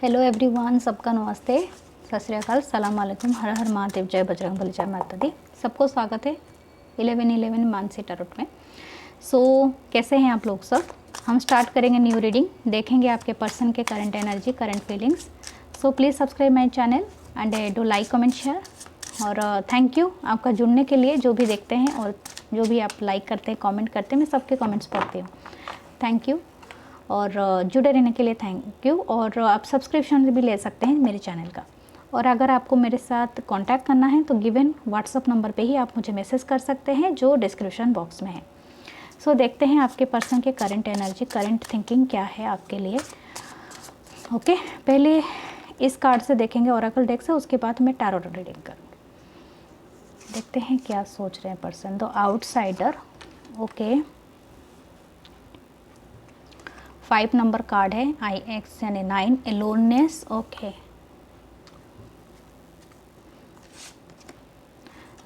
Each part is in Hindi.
हेलो एवरीवन, सबका नमस्ते, सत श्री अकाल, सलाम वालेकुम, हर हर महादेव, जय बजरंगबली, जय माता दी। सबको स्वागत है 1111 मानसी टैरोट में। कैसे हैं आप लोग सब। हम स्टार्ट करेंगे न्यू रीडिंग, देखेंगे आपके पर्सन के current energy, current feelings. Please subscribe my channel and do like comment share. और थैंक यू आपका जुड़ने के लिए, जो भी देखते हैं और जो भी आप लाइक करते हैं, कमेंट करते हैं, मैं सबके कमेंट्स पढ़ती हूँ। थैंक यू और जुड़े रहने के लिए थैंक यू। और आप सब्सक्रिप्शन भी ले सकते हैं मेरे चैनल का। और अगर आपको मेरे साथ कांटेक्ट करना है तो गिवन व्हाट्सअप नंबर पे ही आप मुझे मैसेज कर सकते हैं, जो डिस्क्रिप्शन बॉक्स में है। देखते हैं आपके पर्सन के करंट एनर्जी, करंट थिंकिंग क्या है आपके लिए। ओके, पहले इस कार्ड से देखेंगे, ओरेकल डेक से, उसके बाद मैं टैरो रीडिंग करूँगी। देखते हैं क्या सोच रहे हैं person. The outsider, okay. 5 number card है, IX यानी 9, aloneness, okay.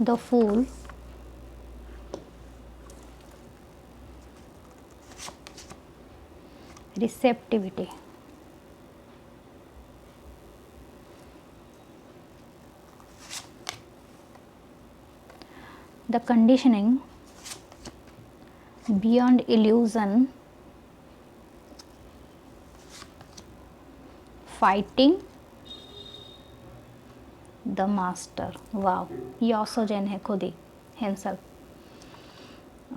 The fool, receptivity, the conditioning, beyond illusion, fighting, the master. Wow, ये ऑसोजन है खुद ही हिमसेल्फ।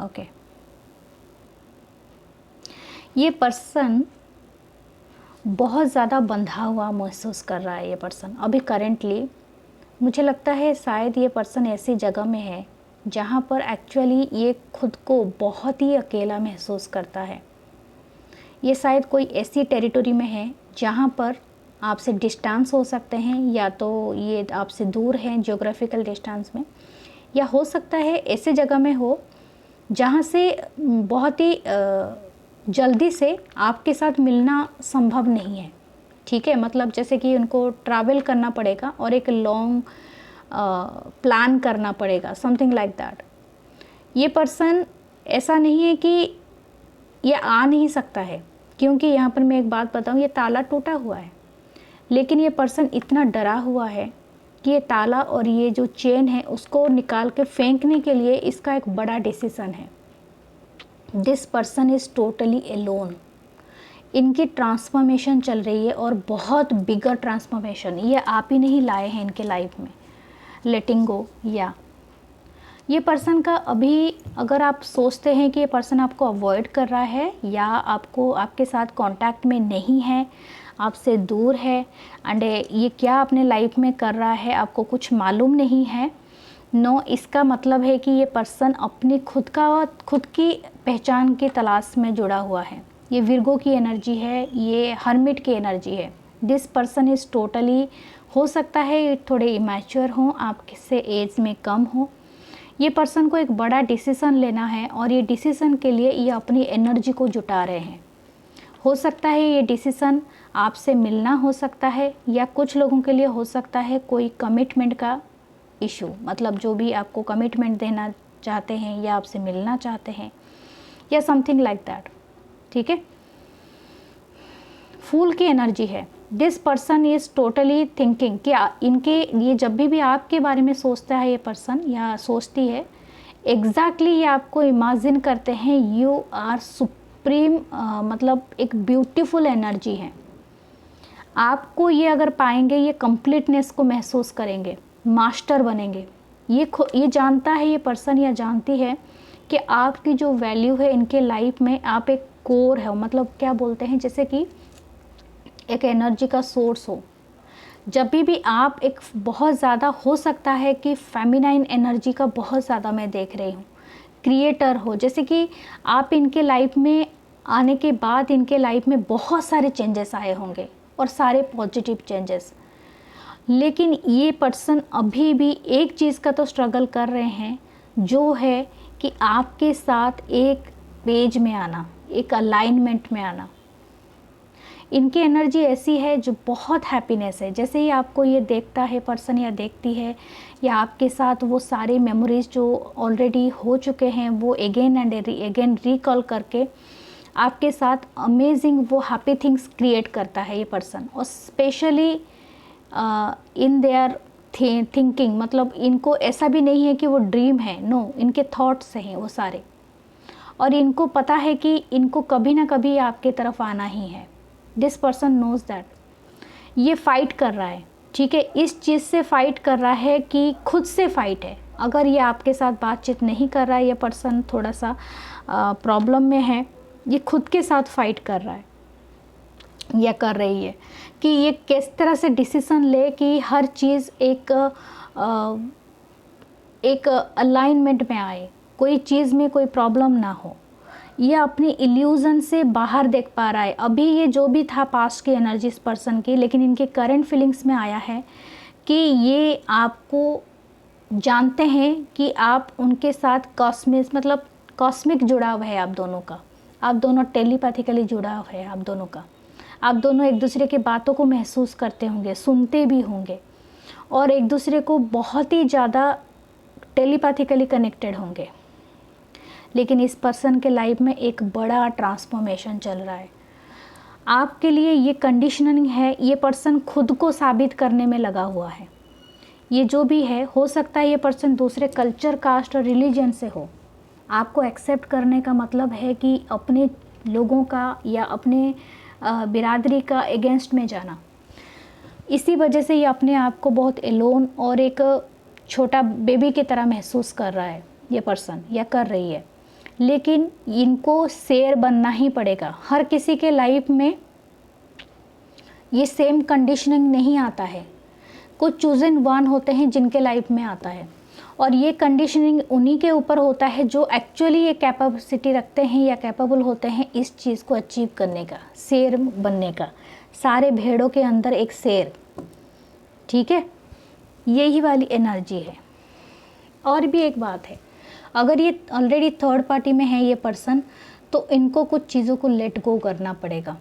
ओके, ये पर्सन बहुत ज़्यादा बंधा हुआ महसूस कर रहा है। ये पर्सन अभी करेंटली, मुझे लगता है शायद ये पर्सन ऐसी जगह में है जहाँ पर एक्चुअली ये खुद को बहुत ही अकेला महसूस करता है। ये शायद कोई ऐसी टेरिटोरी में है जहाँ पर आपसे डिस्टेंस हो सकते हैं, या तो ये आपसे दूर हैं ज्योग्राफिकल डिस्टेंस में, या हो सकता है ऐसे जगह में हो जहाँ से बहुत ही जल्दी से आपके साथ मिलना संभव नहीं है। ठीक है, मतलब जैसे कि उनको ट्रैवल करना पड़ेगा और एक लॉन्ग प्लान करना पड़ेगा, समथिंग लाइक दैट। ये पर्सन ऐसा नहीं है कि ये आ नहीं सकता है, क्योंकि यहाँ पर मैं एक बात बताऊँ, ये ताला टूटा हुआ है, लेकिन ये पर्सन इतना डरा हुआ है कि ये ताला और ये जो चेन है उसको निकाल के फेंकने के लिए इसका एक बड़ा डिसीज़न है। This person is totally alone. इनकी ट्रांसफॉर्मेशन चल रही है और बहुत बिगर ट्रांसफॉर्मेशन, ये आप ही नहीं लाए हैं इनके लाइफ में। लेटिंग गो, या ये पर्सन का अभी, अगर आप सोचते हैं कि ये पर्सन आपको अवॉइड कर रहा है या आपको आपके साथ कांटेक्ट में नहीं है, आपसे दूर है, एंड ये क्या अपने लाइफ में कर रहा है आपको कुछ मालूम नहीं है, नो, इसका मतलब है कि ये पर्सन अपनी खुद की पहचान की तलाश में जुड़ा हुआ है। ये विर्गो की एनर्जी है, ये हर्मिट की एनर्जी है। दिस पर्सन इज़ टोटली, हो सकता है थोड़े इमैच्योर हों, आपसे एज में कम हो। ये पर्सन को एक बड़ा डिसीज़न लेना है और ये डिसीज़न के लिए ये अपनी एनर्जी को जुटा रहे हैं। हो सकता है ये डिसीज़न आपसे मिलना हो सकता है, या कुछ लोगों के लिए हो सकता है कोई कमिटमेंट का इशू, मतलब जो भी आपको कमिटमेंट देना चाहते हैं या आपसे मिलना चाहते हैं, या समथिंग लाइक दैट। ठीक है, फूल की एनर्जी है। This person is totally thinking कि इनके ये जब भी आपके बारे में सोचता है ये पर्सन या सोचती है, एग्जैक्टली ये आपको इमेजिन करते हैं यू आर सुप्रीम, मतलब एक ब्यूटीफुल एनर्जी है। आपको ये अगर पाएंगे, ये कंप्लीटनेस को महसूस करेंगे, मास्टर बनेंगे। ये जानता है, ये पर्सन या जानती है कि आपकी जो वैल्यू है इनके लाइफ में, आप एक कोर है, मतलब क्या बोलते हैं, जैसे कि एक एनर्जी का सोर्स हो। जब भी आप एक बहुत ज़्यादा, हो सकता है कि फेमिनाइन एनर्जी का बहुत ज़्यादा मैं देख रही हूँ, क्रिएटर हो, जैसे कि आप इनके लाइफ में आने के बाद इनके लाइफ में बहुत सारे चेंजेस आए होंगे और सारे पॉजिटिव चेंजेस, लेकिन ये पर्सन अभी भी एक चीज़ का तो स्ट्रगल कर रहे हैं, जो है कि आपके साथ एक पेज में आना, एक अलाइनमेंट में आना। इनकी एनर्जी ऐसी है जो बहुत हैप्पीनेस है। जैसे ही आपको ये देखता है पर्सन या देखती है, या आपके साथ वो सारे मेमोरीज जो ऑलरेडी हो चुके हैं वो अगेन एंड अगेन रिकॉल करके आपके साथ अमेजिंग वो हैप्पी थिंग्स क्रिएट करता है ये पर्सन। और स्पेशली इन देयर थिंकिंग, मतलब इनको ऐसा भी नहीं है कि वो ड्रीम है, नो, इनके थॉट्स हैं वो सारे। और इनको पता है कि इनको कभी ना कभी आपके तरफ आना ही है। This person knows that. ये फाइट कर रहा है, ठीक है, इस चीज़ से फाइट कर रहा है कि खुद से फाइट है। अगर ये आपके साथ बातचीत नहीं कर रहा है, ये पर्सन थोड़ा सा प्रॉब्लम में है, ये खुद के साथ फाइट कर रहा है या कर रही है कि ये किस तरह से डिसीज़न ले कि हर चीज़ एक अलाइनमेंट में आए, कोई चीज़ में कोई प्रॉब्लम ना हो। ये अपनी इल्यूज़न से बाहर देख पा रहा है। अभी ये जो भी था पास्ट की एनर्जी इस पर्सन की, लेकिन इनके करंट फीलिंग्स में आया है कि ये आपको जानते हैं कि आप उनके साथ कॉस्मिक जुड़ाव है आप दोनों का। आप दोनों टेलीपैथिकली जुड़ाव है आप दोनों का। आप दोनों एक दूसरे की बातों को महसूस करते होंगे, सुनते भी होंगे और एक दूसरे को बहुत ही ज़्यादा टेलीपैथिकली कनेक्टेड होंगे। लेकिन इस पर्सन के लाइफ में एक बड़ा ट्रांसफॉर्मेशन चल रहा है। आपके लिए ये कंडीशनिंग है, ये पर्सन खुद को साबित करने में लगा हुआ है। ये जो भी है, हो सकता है ये पर्सन दूसरे कल्चर, कास्ट और रिलीजन से हो। आपको एक्सेप्ट करने का मतलब है कि अपने लोगों का या अपने बिरादरी का अगेंस्ट में जाना। इसी वजह से ये अपने आप को बहुत एलोन और एक छोटा बेबी की तरह महसूस कर रहा है ये पर्सन या कर रही है। लेकिन इनको शेर बनना ही पड़ेगा। हर किसी के लाइफ में ये सेम कंडीशनिंग नहीं आता है। कुछ चूजन वन होते हैं जिनके लाइफ में आता है, और ये कंडीशनिंग उन्हीं के ऊपर होता है जो एक्चुअली ये कैपेसिटी रखते हैं या कैपेबल होते हैं इस चीज़ को अचीव करने का, शेर बनने का। सारे भेड़ों के अंदर एक शेर, ठीक है, यही वाली एनर्जी है। और भी एक बात है, अगर ये ऑलरेडी थर्ड पार्टी में है ये पर्सन, तो इनको कुछ चीज़ों को लेट गो करना पड़ेगा।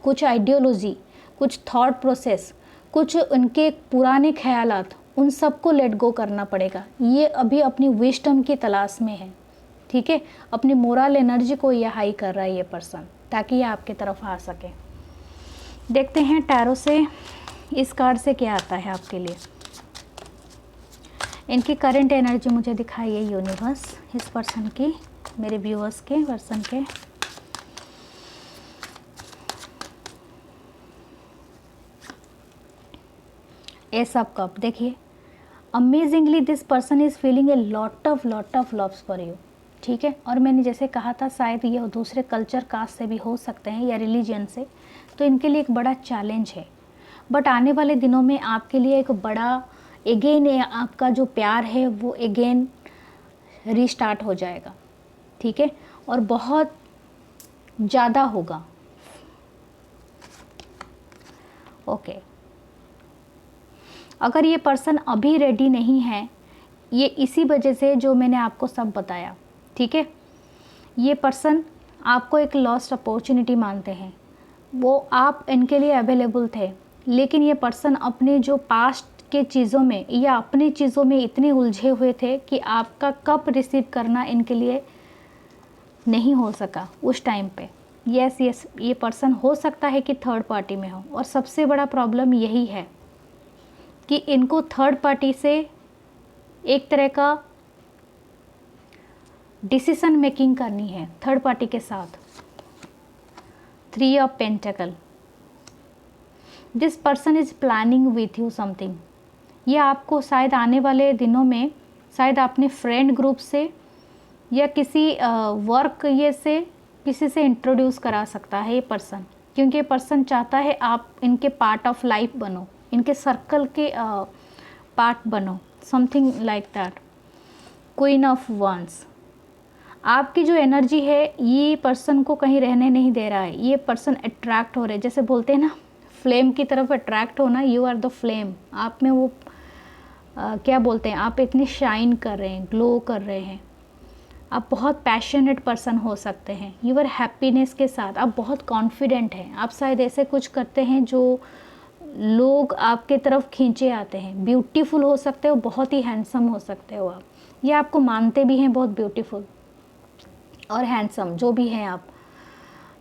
कुछ आइडियोलॉजी, कुछ थॉट प्रोसेस, कुछ उनके पुराने ख्यालात, उन सबको लेट गो करना पड़ेगा। ये अभी अपनी विजडम की तलाश में है, ठीक है, अपनी मोरल एनर्जी को ये हाई कर रहा है ये पर्सन, ताकि ये आपके तरफ आ सके। देखते हैं टैरो से इस कार्ड से क्या आता है आपके लिए। इनकी करंट एनर्जी मुझे दिखाइए यूनिवर्स, इस पर्सन की, मेरे व्यूअर्स के, पर्सन के। एस ऑफ कप, देखिए, amazingly this person is feeling a lot of loves for you, ठीक है। और मैंने जैसे कहा था, शायद ये दूसरे कल्चर, कास्ट से भी हो सकते हैं या रिलीजन से, तो इनके लिए एक बड़ा चैलेंज है। बट आने वाले दिनों में आपके लिए एक बड़ा अगेन आपका जो प्यार है वो अगेन रीस्टार्ट हो जाएगा, ठीक है, और बहुत ज़्यादा होगा। ओके, अगर ये पर्सन अभी रेडी नहीं है, ये इसी वजह से जो मैंने आपको सब बताया, ठीक है, ये पर्सन आपको एक लॉस्ट अपॉर्चुनिटी मानते हैं। वो आप इनके लिए अवेलेबल थे, लेकिन ये पर्सन अपने जो पास्ट के चीज़ों में या अपनी चीज़ों में इतने उलझे हुए थे कि आपका कप रिसीव करना इनके लिए नहीं हो सका उस टाइम पे। यस, ये पर्सन हो सकता है कि थर्ड पार्टी में हो, और सबसे बड़ा प्रॉब्लम यही है कि इनको थर्ड पार्टी से एक तरह का डिसीजन मेकिंग करनी है थर्ड पार्टी के साथ। 3 of pentacle, this person is planning with you something. ये आपको शायद आने वाले दिनों में शायद अपने फ्रेंड ग्रुप से या किसी वर्क ये से किसी से इंट्रोड्यूस करा सकता है ये पर्सन, क्योंकि ये पर्सन चाहता है आप इनके पार्ट ऑफ लाइफ बनो, इनके सर्कल के पार्ट बनो, something like that. Queen of wands, आपकी जो एनर्जी है ये पर्सन को कहीं रहने नहीं दे रहा है। ये पर्सन अट्रैक्ट हो रहे हैं, जैसे बोलते हैं ना फ्लेम की तरफ अट्रैक्ट होना, यू आर द फ्लेम। आप में वो क्या बोलते हैं, आप इतने शाइन कर रहे हैं, ग्लो कर रहे हैं। आप बहुत पैशनेट पर्सन हो सकते हैं, यूर हैप्पीनेस के साथ आप बहुत कॉन्फिडेंट हैं। आप शायद ऐसे कुछ करते हैं जो लोग आपके तरफ खींचे आते हैं। ब्यूटीफुल हो सकते हो, बहुत ही हैंडसम हो सकते हो आप, ये आपको मानते भी हैं बहुत ब्यूटीफुल और हैंडसम जो भी हैं आप।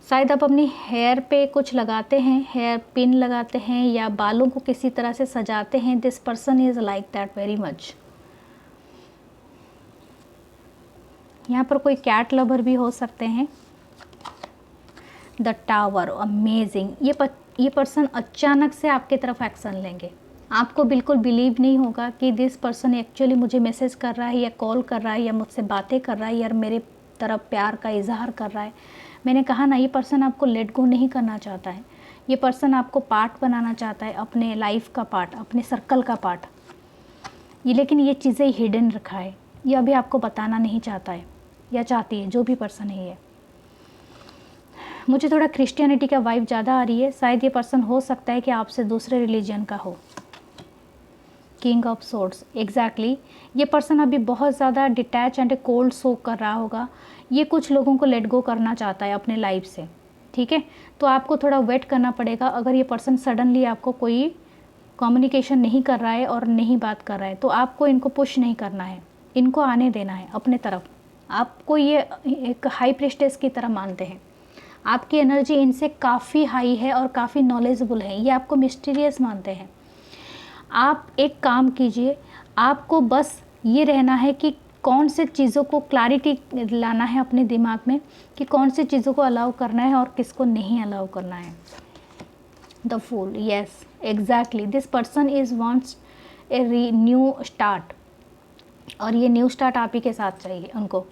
शायद आप अपनी हेयर पे कुछ लगाते हैं, हेयर पिन लगाते हैं या बालों को किसी तरह से सजाते हैं। This person is like that very much. यहाँ पर कोई कैट लवर भी हो सकते हैं। The tower, amazing. ये पर्सन अचानक से आपकी तरफ एक्शन लेंगे। आपको बिल्कुल बिलीव नहीं होगा कि दिस पर्सन एक्चुअली मुझे मैसेज कर रहा है या कॉल कर रहा है या मुझसे बातें कर रहा है या मेरे तरफ प्यार का इजहार कर रहा है। मैंने कहा ना, ये पर्सन आपको लेट गो नहीं करना चाहता है। ये पर्सन आपको पार्ट बनाना चाहता है, अपने लाइफ का पार्ट, अपने सर्कल का पार्ट। ये लेकिन ये चीज़ें हिडन रखा है, ये अभी आपको बताना नहीं चाहता है या चाहती है, जो भी पर्सन है ये। मुझे थोड़ा क्रिश्चियनिटी का वाइब ज़्यादा आ रही है। शायद ये पर्सन हो सकता है कि आपसे दूसरे रिलीजन का हो। King of swords, exactly. ये पर्सन अभी बहुत ज़्यादा डिटैच एंड कोल्ड शो कर रहा होगा। ये कुछ लोगों को लेट गो करना चाहता है अपने लाइफ से, ठीक है। तो आपको थोड़ा वेट करना पड़ेगा। अगर ये पर्सन सडनली आपको कोई कम्युनिकेशन नहीं कर रहा है और नहीं बात कर रहा है, तो आपको इनको पुश नहीं करना है, इनको आने देना है अपने तरफ। आपको ये एक हाई प्रिस्टेस की तरह मानते हैं। आपकी एनर्जी इनसे काफ़ी हाई है और काफ़ी नॉलेजेबल है। ये आपको मिस्टीरियस मानते हैं। आप एक काम कीजिए, आपको बस ये रहना है कि कौन से चीज़ों को क्लैरिटी लाना है अपने दिमाग में कि कौन सी चीज़ों को अलाउ करना है और किसको नहीं अलाउ करना है। The fool, yes exactly. This person is wants a new start, और ये न्यू स्टार्ट आप ही के साथ चाहिए उनको।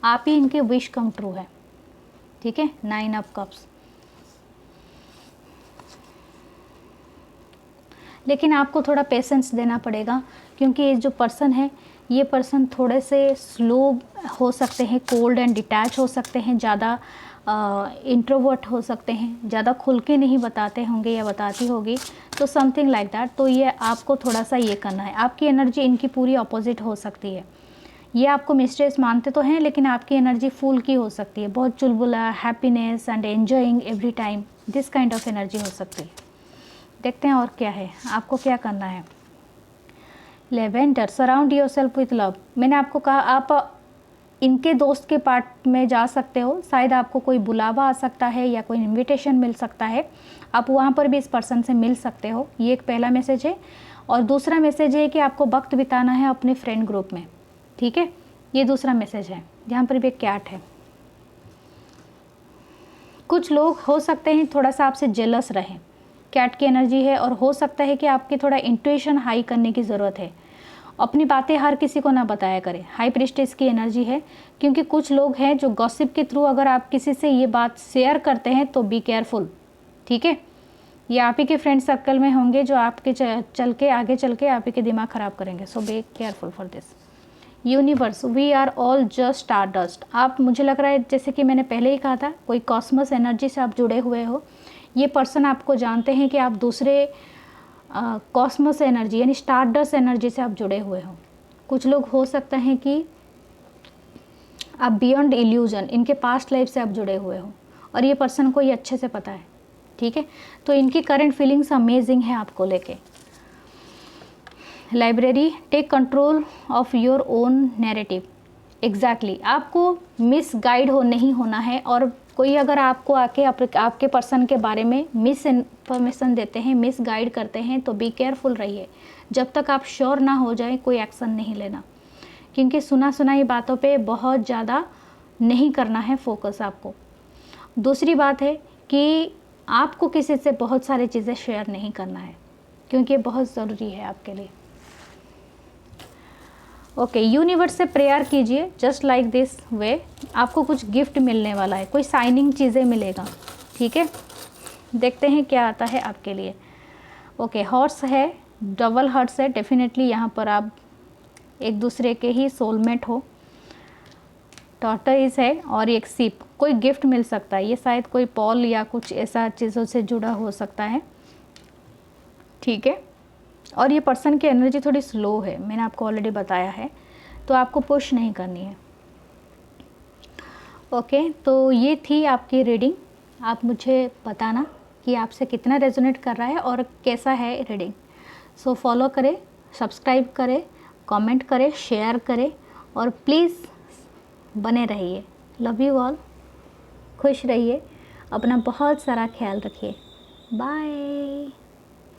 आप ही इनके विश कम ट्रू है, ठीक है। 9 ऑफ कप्स। लेकिन आपको थोड़ा पेशेंस देना पड़ेगा, क्योंकि ये जो पर्सन है, ये पर्सन थोड़े से स्लो हो सकते हैं, कोल्ड एंड डिटैच हो सकते हैं, ज़्यादा इंट्रोवर्ट हो सकते हैं, ज़्यादा खुल के नहीं बताते होंगे या बताती होगी, तो समथिंग लाइक दैट। तो ये आपको थोड़ा सा ये करना है। आपकी एनर्जी इनकी पूरी अपोजिट हो सकती है। ये आपको मिस्ट्रेस मानते तो हैं, लेकिन आपकी एनर्जी फूल की हो सकती है, बहुत चुलबुला, happiness and enjoying every time, this kind of energy हो सकती है। देखते हैं और क्या है, आपको क्या करना है। Lavender, surround yourself with love. मैंने आपको कहा आप इनके दोस्त के पार्ट में जा सकते हो। शायद आपको कोई बुलावा आ सकता है या कोई इनविटेशन मिल सकता है, आप वहाँ पर भी इस पर्सन से मिल सकते हो। ये एक पहला मैसेज है। और दूसरा मैसेज है कि आपको वक्त बिताना है अपने फ्रेंड ग्रुप में, ठीक है। ये दूसरा मैसेज है। यहाँ पर भी एक कैट है। कुछ लोग हो सकते हैं थोड़ा सा आपसे जेलस रहें, कैट की एनर्जी है। और हो सकता है कि आपकी थोड़ा इंट्यूशन हाई करने की ज़रूरत है। अपनी बातें हर किसी को ना बताया करें। हाई प्रिस्टेस की एनर्जी है, क्योंकि कुछ लोग हैं जो गॉसिप के थ्रू अगर आप किसी से ये बात शेयर करते हैं तो बी केयरफुल, ठीक है। ये आप ही के फ्रेंड सर्कल में होंगे जो आपके आगे चल के आप ही के दिमाग ख़राब करेंगे। So be careful for this. Universe, we are all just star dust. आप, मुझे लग रहा है जैसे कि मैंने पहले ही कहा था, कोई कॉस्मस एनर्जी से आप जुड़े हुए हो। ये पर्सन आपको जानते हैं कि आप दूसरे कॉस्मस एनर्जी यानी स्टारडस्ट एनर्जी से आप जुड़े हुए हो। कुछ लोग हो सकता है कि आप बियॉन्ड इल्यूजन, इनके पास्ट लाइफ से आप जुड़े हुए हो, और ये पर्सन को ये अच्छे से पता है, ठीक है। तो इनकी करंट फीलिंग्स अमेजिंग है आपको लेके। Library, take control of your own narrative. Exactly, आपको मिस गाइड नहीं होना है। और कोई अगर आपको आके आपके पर्सन के बारे में मिस इन्फॉर्मेशन देते हैं, मिस गाइड करते हैं, तो बी केयरफुल रहिए। जब तक आप श्योर ना हो जाए कोई एक्शन नहीं लेना, क्योंकि सुना सुनाई बातों पे बहुत ज़्यादा नहीं करना है फोकस आपको। दूसरी बात है कि आपको किसी से बहुत सारी चीज़ें शेयर नहीं करना है, क्योंकि ये बहुत ज़रूरी है आपके लिए। ओके, यूनिवर्स से प्रेयर कीजिए जस्ट लाइक दिस वे। आपको कुछ गिफ्ट मिलने वाला है, कोई साइनिंग चीज़ें मिलेगा, ठीक है। देखते हैं क्या आता है आपके लिए। ओके, हॉर्स है, डबल हॉर्स है। डेफिनेटली यहाँ पर आप एक दूसरे के ही सोलमेट हो। टॉर्टोइज है और एक सीप। कोई गिफ्ट मिल सकता है, ये शायद कोई पॉल या कुछ ऐसा चीज़ों से जुड़ा हो सकता है, ठीक है। और ये पर्सन की एनर्जी थोड़ी स्लो है, मैंने आपको ऑलरेडी बताया है, तो आपको पुश नहीं करनी है। ओके, तो ये थी आपकी रीडिंग। आप मुझे बताना कि आपसे कितना रेजोनेट कर रहा है और कैसा है रीडिंग। सो फॉलो करें, सब्सक्राइब करें, कमेंट करें, शेयर करें, और प्लीज़ बने रहिए। लव यू ऑल, खुश रहिए। अपना बहुत सारा ख्याल रखिए। बाय।